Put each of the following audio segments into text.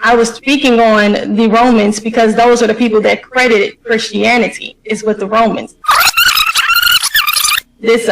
I was speaking on the Romans because those are the people that credited Christianity, is with the Romans. This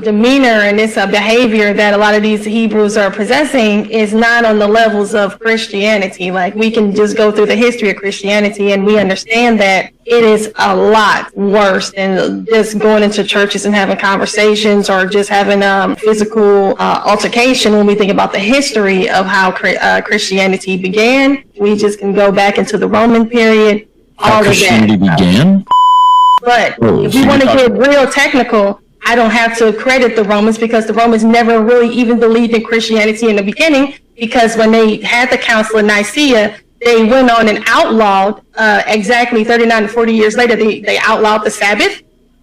demeanor and this behavior that a lot of these Hebrews are possessing is not on the levels of Christianity. Like, we can just go through the history of Christianity and we understand that it is a lot worse than just going into churches and having conversations or just having physical altercation. When we think about the history of how Christianity began, we just can go back into the Roman period. How Christianity began? But if we want to get real technical, I don't have to credit the Romans because the Romans never really even believed in Christianity in the beginning, because when they had the Council of Nicaea, they went on and outlawed, exactly 39 to 40 years later, they outlawed the Sabbath,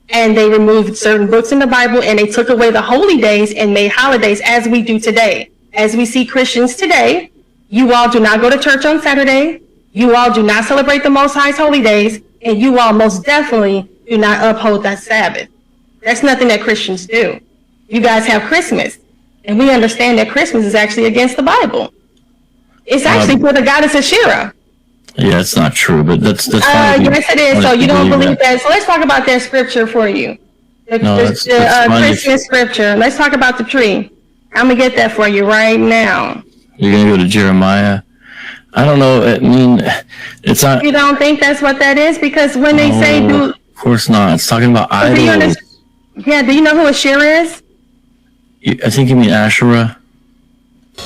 and they removed certain books in the Bible, and they took away the holy days and made holidays as we do today. As we see Christians today, you all do not go to church on Saturday, you all do not celebrate the Most High's holy days, and you all most definitely do not uphold that Sabbath. That's nothing that Christians do. You guys have Christmas, and we understand that Christmas is actually against the Bible. It's actually for the goddess Asherah. Yeah, it's not true, but that's fine. Yes, it is. So you don't believe that. So let's talk about that scripture for you. The Christmas scripture. Let's talk about the tree. I'm going to get that for you right now. You're going to go to Jeremiah? I don't know. I mean, it's not. You don't think that's what that is? Because when they say do. Of course not. It's talking about idols. Yeah, do you know who Asherah is? I think you mean Asherah.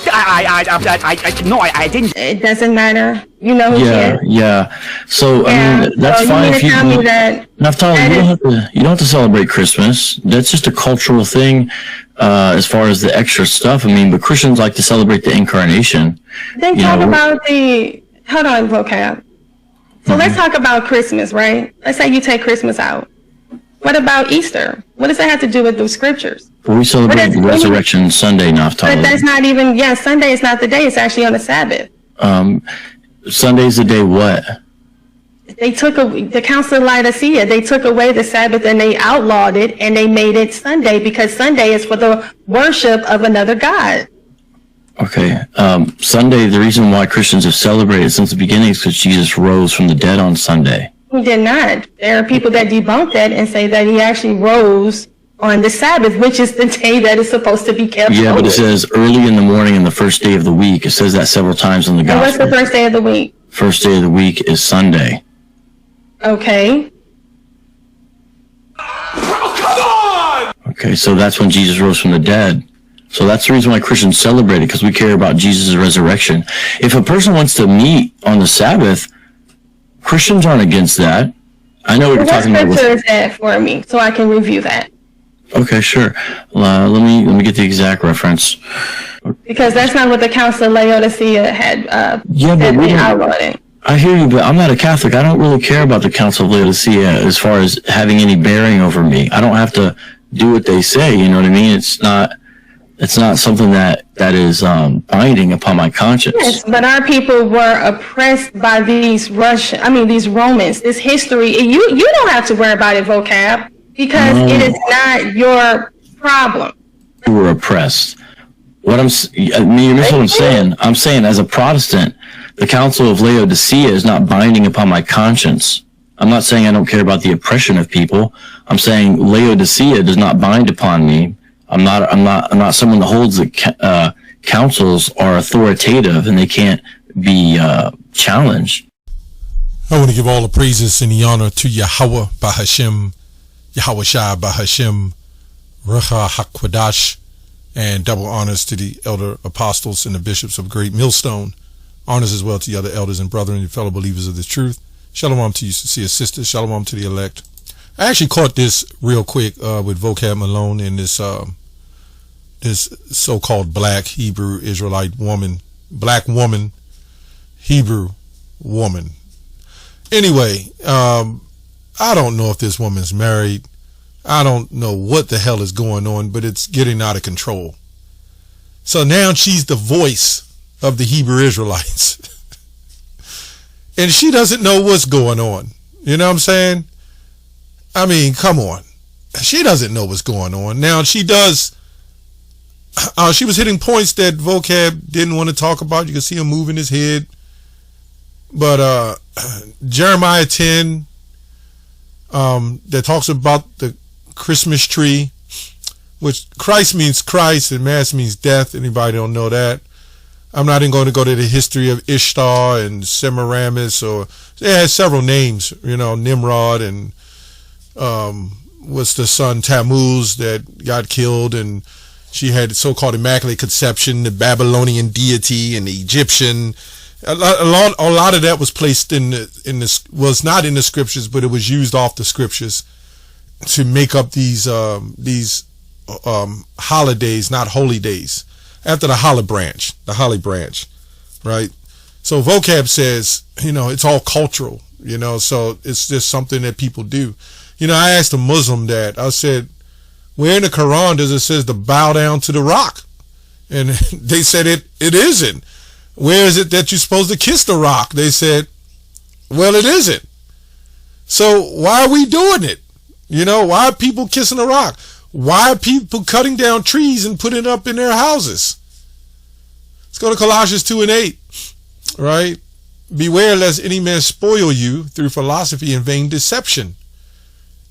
No, I didn't. It doesn't matter. You know who she is. Yeah. So, I mean, that's so fine if you tell me that. Naftali, you don't have to celebrate Christmas. That's just a cultural thing, as far as the extra stuff. I mean, but Christians like to celebrate the incarnation. Then talk about hold on, vocab. So let's talk about Christmas, right? Let's say you take Christmas out. What about Easter? What does that have to do with the scriptures? Well, we celebrate Resurrection Sunday, Naftali. But that's not even, Sunday is not the day. It's actually on the Sabbath. Sunday's the day what? They took the Council of Laodicea. They took away the Sabbath and they outlawed it and they made it Sunday because Sunday is for the worship of another God. Okay. Sunday, the reason why Christians have celebrated since the beginning is because Jesus rose from the dead on Sunday. He did not. There are people that debunk that and say that he actually rose on the Sabbath, which is the day that is supposed to be kept. Yeah, but it says early in the morning and the first day of the week. It says that several times in the gospel. And what's the first day of the week? First day of the week is Sunday. Okay. Oh, come on! Okay, so that's when Jesus rose from the dead. So that's the reason why Christians celebrate it, because we care about Jesus' resurrection. If a person wants to meet on the Sabbath, Christians aren't against that. I know what you're talking about. What scripture is that for me, so I can review that? Okay, sure. Let me get the exact reference. Because that's not what the Council of Laodicea had outlawed it. I hear you, but I'm not a Catholic. I don't really care about the Council of Laodicea as far as having any bearing over me. I don't have to do what they say. You know what I mean? It's not something that is binding upon my conscience. Yes, but our people were oppressed by these Romans. This history, you don't have to worry about it, vocab, because it is not your problem. You were oppressed. You miss what I'm saying. I'm saying as a Protestant, the Council of Laodicea is not binding upon my conscience. I'm not saying I don't care about the oppression of people. I'm saying Laodicea does not bind upon me. I'm not someone that holds that councils are authoritative and they can't be challenged. I want to give all the praises and the honor to Yahweh Bahashem, Yahweh Shai Bahashem, Recha HaKwadash, and double honors to the elder apostles and the bishops of Great Millstone. Honors as well to the other elders and brethren and fellow believers of this truth. Shalom to you, sincere sisters. Shalom to the elect. I actually caught this real quick with Vocab Malone and this so-called black Hebrew Israelite woman, black woman, Hebrew woman. Anyway, I don't know if this woman's married. I don't know what the hell is going on, but it's getting out of control. So now she's the voice of the Hebrew Israelites. And she doesn't know what's going on. You know what I'm saying? I mean, come on. She doesn't know what's going on. Now, she does. She was hitting points that Vocab didn't want to talk about. You can see him moving his head. But Jeremiah 10, that talks about the Christmas tree, which Christ means Christ and Mass means death. Anybody don't know that? I'm not even going to go to the history of Ishtar and Semiramis, or it has several names, Nimrod, and what's the son Tammuz that got killed, and she had so-called immaculate conception, the Babylonian deity and the Egyptian. A lot of that was placed was not in the scriptures, but it was used off the scriptures to make up these holidays, not holy days, after the holly branch, right? So vocab says, it's all cultural, so it's just something that people do. I asked a Muslim that, I said, where in the Quran does it says to bow down to the rock? And they said it isn't. Where is it that you're supposed to kiss the rock? They said, well, it isn't. So why are we doing it? Why are people kissing the rock? Why are people cutting down trees and putting it up in their houses? Let's go to Colossians 2:8, right? Beware lest any man spoil you through philosophy and vain deception,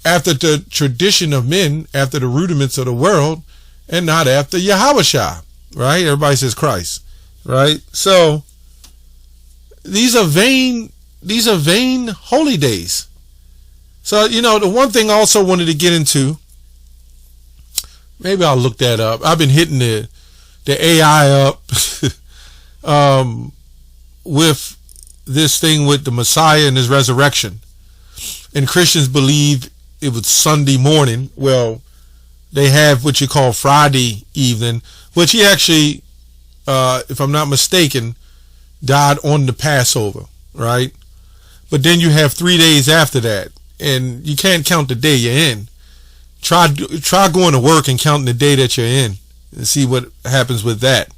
after the tradition of men, after the rudiments of the world, and not after Yahushua, right? Everybody says Christ, right? So these are vain holy days. So, the one thing I also wanted to get into, maybe I'll look that up. I've been hitting the AI up with this thing with the Messiah and his resurrection. And Christians believe it was Sunday morning. Well, they have what you call Friday evening, which he actually, if I'm not mistaken, died on the Passover, right? But then you have 3 days after that, and you can't count the day you're in. Try going to work and counting the day that you're in and see what happens with that.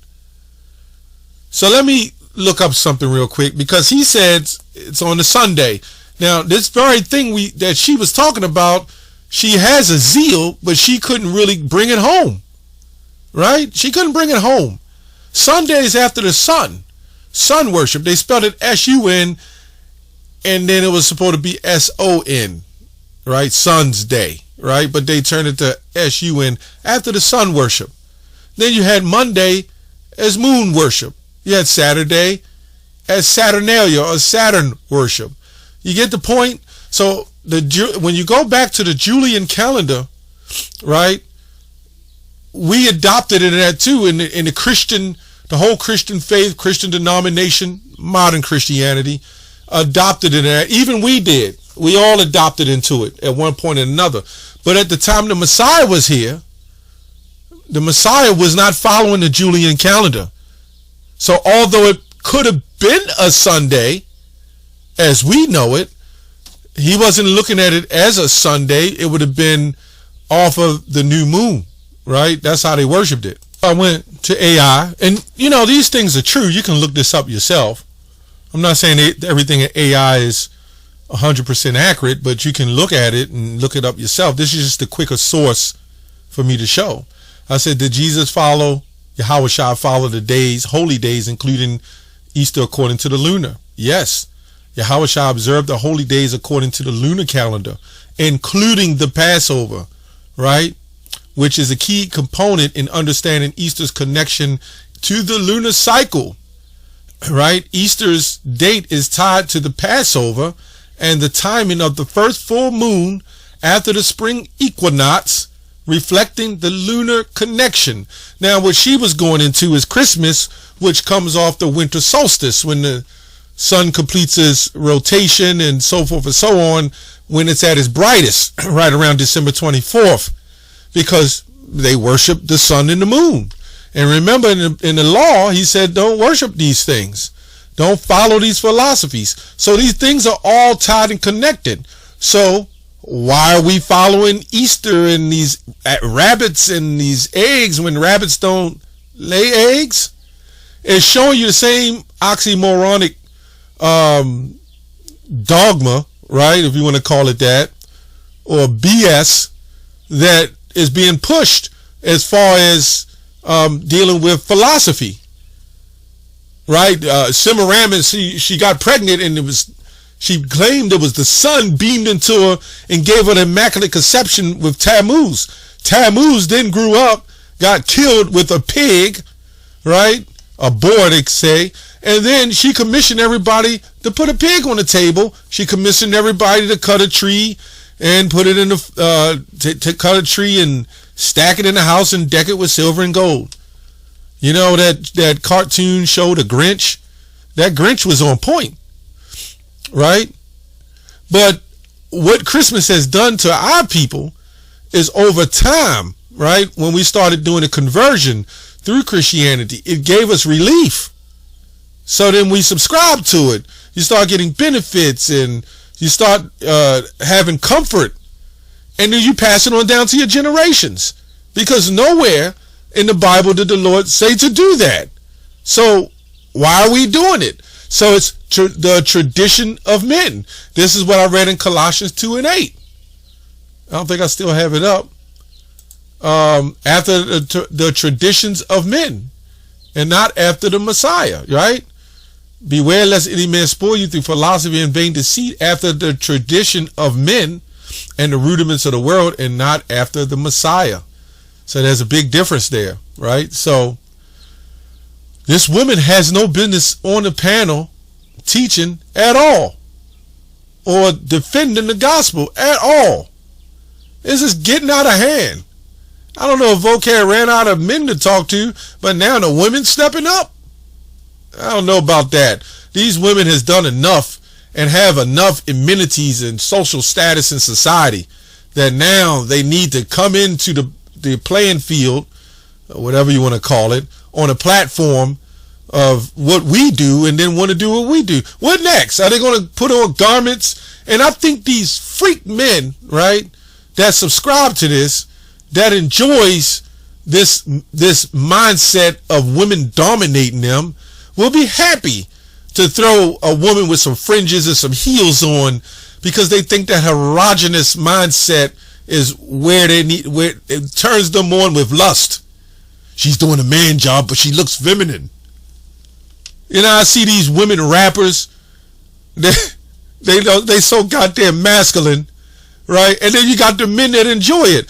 So let me look up something real quick, because he said it's on the Sunday. Now, this very thing that she was talking about, she has a zeal, but she couldn't really bring it home, right? She couldn't bring it home. Sundays after the sun worship. They spelled it S-U-N, and then it was supposed to be S-O-N, right? Sun's day, right? But they turned it to S-U-N after the sun worship. Then you had Monday as moon worship. You had Saturday as Saturnalia or Saturn worship. You get the point? So when you go back to the Julian calendar, right, we adopted it in that too, in the Christian, the whole Christian faith, Christian denomination, modern Christianity, adopted it in that. Even we did. We all adopted into it at one point or another. But at the time the Messiah was here, the Messiah was not following the Julian calendar. So although it could have been a Sunday, as we know it, he wasn't looking at it as a Sunday. It would have been off of the new moon, right? That's how they worshiped it. I went to AI, and these things are true. You can look this up yourself. I'm not saying everything in AI is 100% accurate, but you can look at it and look it up yourself. This is just the quicker source for me to show. I said, did Jesus follow, Yahushua follow the days, holy days, including Easter according to the lunar? Yes. Yahushua observed the holy days according to the lunar calendar, including the Passover, right? Which is a key component in understanding Easter's connection to the lunar cycle, right? Easter's date is tied to the Passover and the timing of the first full moon after the spring equinox, reflecting the lunar connection. Now, what she was going into is Christmas, which comes off the winter solstice, when the sun completes its rotation and so forth and so on, when it's at its brightest, right around December 24th, because they worship the sun and the moon. And remember, in the law, he said, don't worship these things. Don't follow these philosophies. So these things are all tied and connected. So why are we following Easter and these rabbits and these eggs when rabbits don't lay eggs? It's showing you the same oxymoronic dogma, right, if you want to call it that, or BS that is being pushed as far as dealing with philosophy, right? Semiramis, she got pregnant, and she claimed it was the sun beamed into her and gave her the immaculate conception with Tammuz. Tammuz then grew up, got killed with a pig, right? A boar, they say. And then she commissioned everybody to put a pig on the table. She commissioned everybody to cut a tree and put it in to cut a tree and stack it in the house and deck it with silver and gold. You know that cartoon show, The Grinch? That Grinch was on point, right? But what Christmas has done to our people is, over time, right, when we started doing a conversion through Christianity, it gave us relief. So then we subscribe to it. You start getting benefits, and you start having comfort, and then you pass it on down to your generations, because nowhere in the Bible did the Lord say to do that. So why are we doing it? So it's the tradition of men. This is what I read in Colossians 2 and 8. I don't think I still have it up. After the traditions of men, and not after the Messiah, right? Beware lest any man spoil you through philosophy and vain deceit, after the tradition of men and the rudiments of the world, and not after the Messiah. So there's a big difference there, right? So this woman has no business on the panel teaching at all, or defending the gospel at all. This is getting out of hand. I don't know if Vocab ran out of men to talk to, but now the women stepping up. I don't know about that. These women has done enough and have enough amenities and social status in society that now they need to come into the playing field, whatever you want to call it, on a platform of what we do, and then want to do what we do. What next? Are they going to put on garments? And I think these freak men, right, that subscribe to this, that enjoys this mindset of women dominating them, will be happy to throw a woman with some fringes and some heels on, because they think that erogenous mindset is where it turns them on with lust. She's doing a man job, but she looks feminine. You know, I see these women rappers, they so goddamn masculine, right? And then you got the men that enjoy it.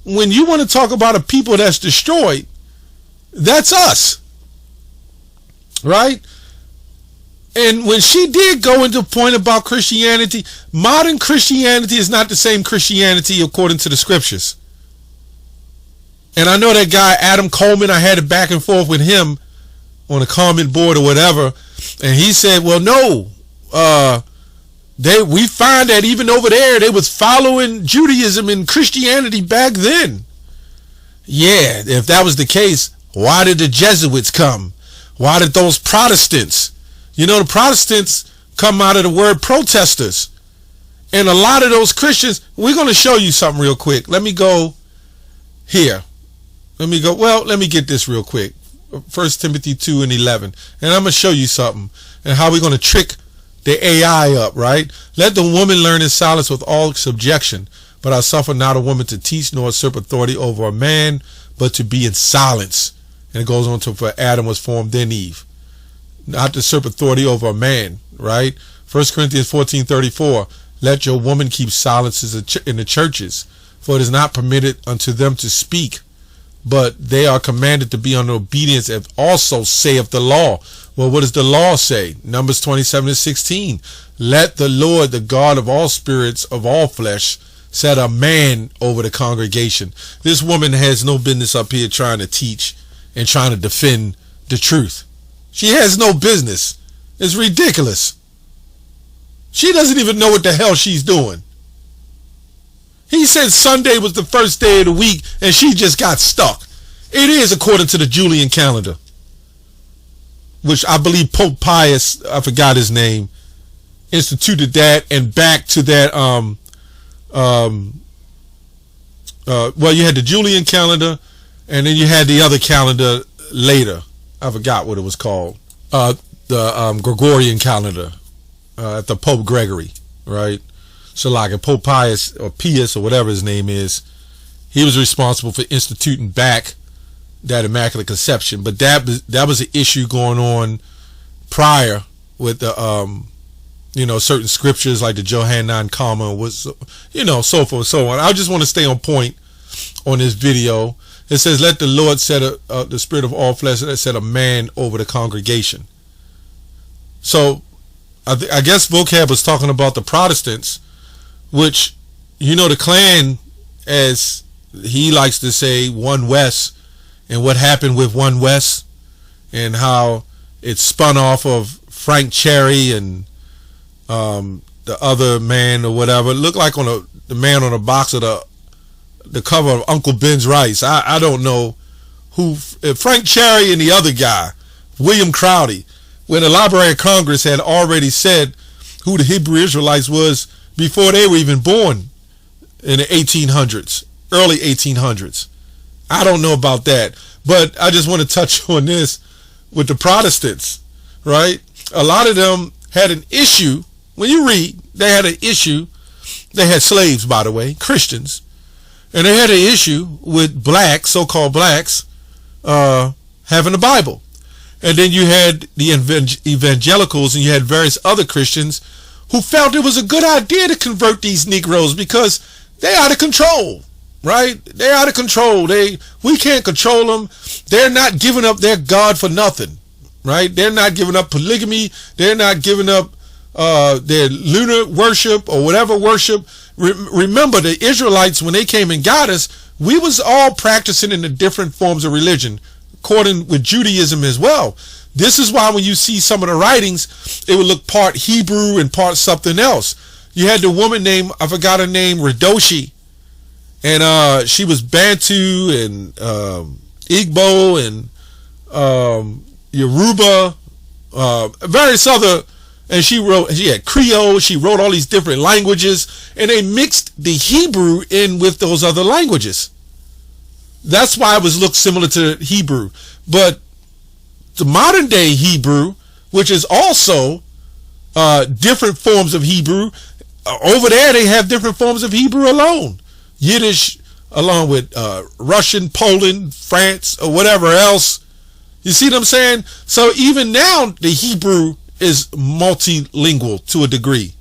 When you want to talk about a people that's destroyed, that's us, right? And when she did go into a point about Christianity, modern Christianity is not the same Christianity according to the scriptures. And I know that guy, Adam Coleman, I had it back and forth with him on a comment board or whatever, and he said, well, no, we find that even over there, they was following Judaism and Christianity back then. Yeah, if that was the case, why did the Jesuits come? Why did those Protestants? You know, the Protestants come out of the word protesters. And a lot of those Christians, we're going to show you something real quick. Let me go here. Let me get this real quick. 1 Timothy 2 and 11. And I'm going to show you something and how we're going to trick the AI up, right? Let the woman learn in silence with all subjection, but I suffer not a woman to teach nor usurp authority over a man, but to be in silence. And it goes on to, for Adam was formed, then Eve. Not to usurp authority over a man, right? 1 Corinthians 14:34. Let your woman keep silence in the churches, for it is not permitted unto them to speak, but they are commanded to be under obedience, as also saith the law. Well, what does the law say? Numbers 27:16. Let the Lord, the God of all spirits, of all flesh, set a man over the congregation. This woman has no business up here trying to teach and trying to defend the truth. She has no business. It's ridiculous. She doesn't even know what the hell she's doing. He said Sunday was the first day of the week, and she just got stuck. It is according to the Julian calendar, which I believe Pope Pius, I forgot his name, instituted that, and back to that, well, you had the Julian calendar, and then you had the other calendar later. I forgot what it was called. The Gregorian calendar, at the Pope Gregory, right? So like a Pope Pius or Pius or whatever his name is, he was responsible for instituting back that Immaculate Conception. But that was an issue going on prior with the certain scriptures like the Johannine Comma was, so forth and so on. I just want to stay on point on this video. It says, "Let the Lord set the spirit of all flesh, and set a man over the congregation." So I guess vocab was talking about the Protestants, which, the Klan, as he likes to say, One West, and what happened with One West, and how it spun off of Frank Cherry and the other man or whatever. It looked like the man on the box of the cover of Uncle Ben's Rice. I don't know who, Frank Cherry and the other guy, William Crowdy, when the Library of Congress had already said who the Hebrew Israelites was before they were even born in the 1800s, early 1800s. I don't know about that, but I just want to touch on this with the Protestants, right? A lot of them had an issue. When you read, they had an issue. They had slaves, by the way, Christians, and they had an issue with blacks, so-called blacks, having the Bible. And then you had the evangelicals, and you had various other Christians who felt it was a good idea to convert these Negroes because they're out of control, right? They're out of control. We can't control them. They're not giving up their God for nothing, right? They're not giving up polygamy. They're not giving up their lunar worship or whatever worship. Remember, the Israelites, when they came and got us, we was all practicing in the different forms of religion, according with Judaism as well. This is why when you see some of the writings, it would look part Hebrew and part something else. You had the woman named, I forgot her name, Radoshi, and she was Bantu and Igbo and Yoruba, various other, and she had Creole, she wrote all these different languages, and they mixed the Hebrew in with those other languages. That's why it looked similar to Hebrew. But the modern day Hebrew, which is also different forms of Hebrew, over there they have different forms of Hebrew alone. Yiddish along with Russian, Poland, France, or whatever else. You see what I'm saying? So even now the Hebrew is multilingual to a degree.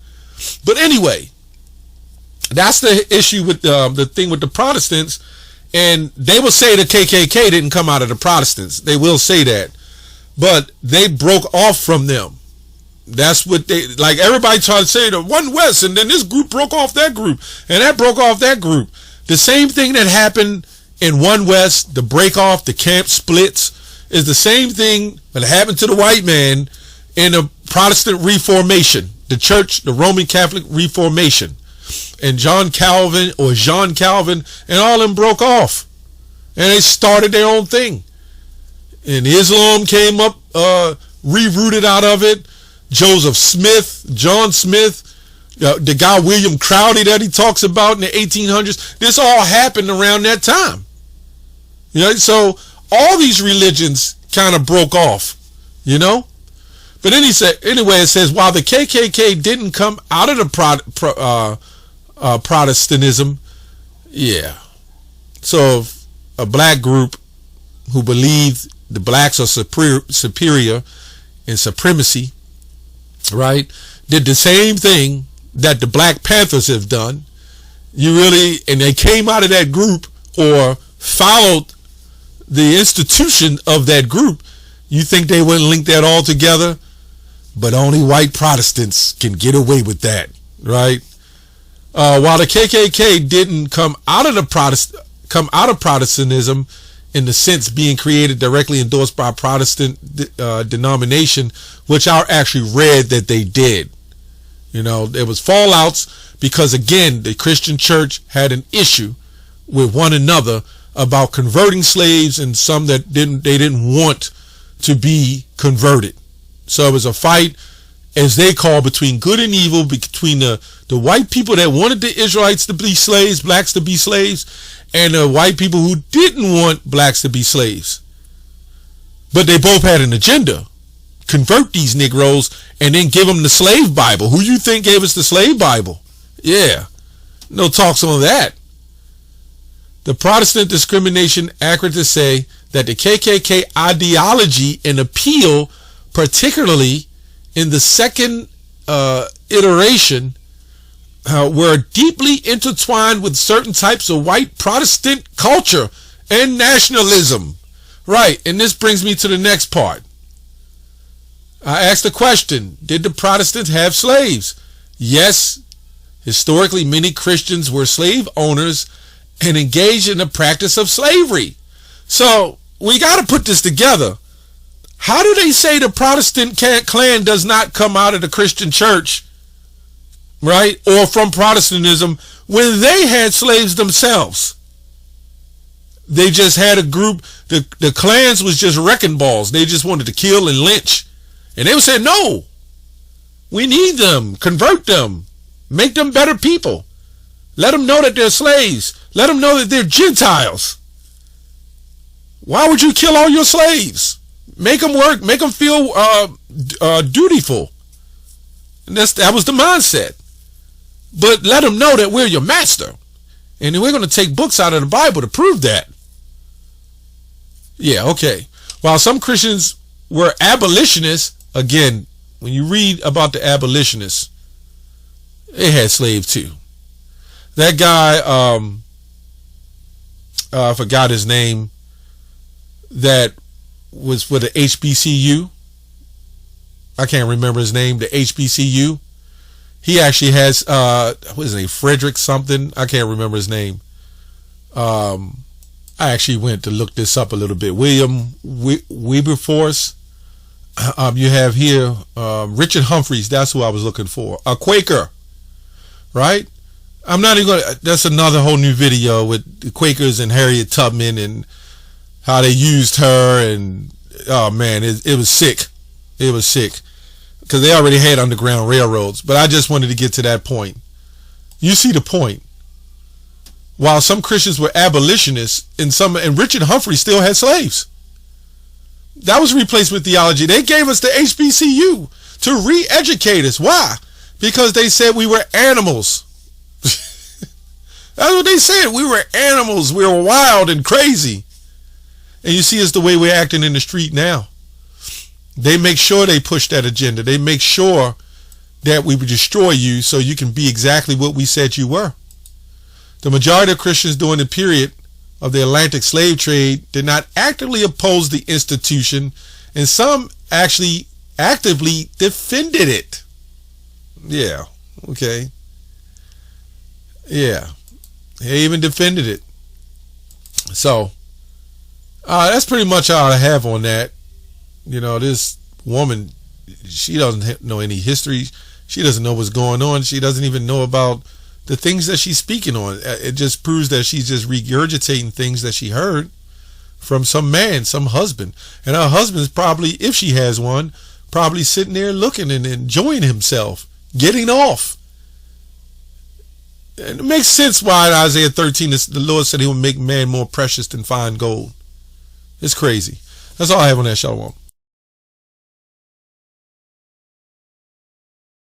But anyway, that's the issue with the thing with the Protestants. And they will say the KKK didn't come out of the Protestants. They will say that. But they broke off from them. That's what they, like everybody tried to say, the One West, and then this group broke off that group, and that broke off that group. The same thing that happened in One West, the break off, the camp splits, is the same thing that happened to the white man in the Protestant Reformation, the church, the Roman Catholic Reformation. And John Calvin, and all of them broke off. And they started their own thing. And Islam came up, rerouted out of it. Joseph Smith, John Smith, the guy William Crowdy that he talks about in the 1800s. This all happened around that time. So all these religions kind of broke off, But then he said, anyway, it says, while the KKK didn't come out of the Protestantism, so a black group who believed the blacks are superior in supremacy, right, did the same thing that the Black Panthers have done. And they came out of that group or followed the institution of that group. You think they wouldn't link that all together? But only white Protestants can get away with that, right? While the KKK didn't come out of Protestantism in the sense being created directly endorsed by a Protestant denomination, which I actually read that they did. There was fallouts because, again, the Christian church had an issue with one another about converting slaves and some that they didn't want to be converted. So it was a fight, as they call, between good and evil, between the white people that wanted the Israelites to be slaves, blacks to be slaves, and the white people who didn't want blacks to be slaves. But they both had an agenda. Convert these Negroes and then give them the slave Bible. Who you think gave us the slave Bible? Yeah. No talks on that. The Protestant discrimination, accurate to say, that the KKK ideology and appeal, particularly in the second iteration, were deeply intertwined with certain types of white Protestant culture and nationalism. Right, and this brings me to the next part. I asked the question, did the Protestants have slaves? Yes. Historically, many Christians were slave owners and engaged in the practice of slavery. So we got to put this together. How do they say the Protestant clan does not come out of the Christian church, right, or from Protestantism, when they had slaves themselves? They just had a group, the clans was just wrecking balls. They just wanted to kill and lynch. And they would say, no, we need them, convert them, make them better people. Let them know that they're slaves. Let them know that they're Gentiles. Why would you kill all your slaves? Make them work, make them feel dutiful. And that was the mindset. But let them know that we're your master. And we're going to take books out of the Bible to prove that. Yeah, okay. While some Christians were abolitionists, again, when you read about the abolitionists, they had slaves too. That guy, I forgot his name, that was for the HBCU. I can't remember his name, the HBCU. He actually has, what is his name, Frederick something? I can't remember his name. I actually went to look this up a little bit. William Wilberforce. You have here Richard Humphreys. That's who I was looking for. A Quaker, right? I'm not even going to, that's another whole new video with the Quakers and Harriet Tubman and how they used her. And, oh man, it was sick. It was sick. Because they already had underground railroads. But I just wanted to get to that point. You see the point. While some Christians were abolitionists, and Richard Humphrey still had slaves. That was replacement theology. They gave us the HBCU to re-educate us. Why? Because they said we were animals. That's what they said. We were animals. We were wild and crazy. And you see it's the way we're acting in the street now. They make sure they push that agenda. They make sure that we would destroy you so you can be exactly what we said you were. The majority of Christians during the period of the Atlantic slave trade did not actively oppose the institution, and some actually actively defended it. Yeah, okay. Yeah, they even defended it. So, that's pretty much all I have on that. You know, this woman, she doesn't know any history. She doesn't know what's going on. She doesn't even know about the things that she's speaking on. It just proves that she's just regurgitating things that she heard from some man, some husband. And her husband's probably, if she has one, probably sitting there looking and enjoying himself, getting off. And it makes sense why in Isaiah 13, the Lord said he will make man more precious than fine gold. It's crazy. That's all I have on that. Shalom.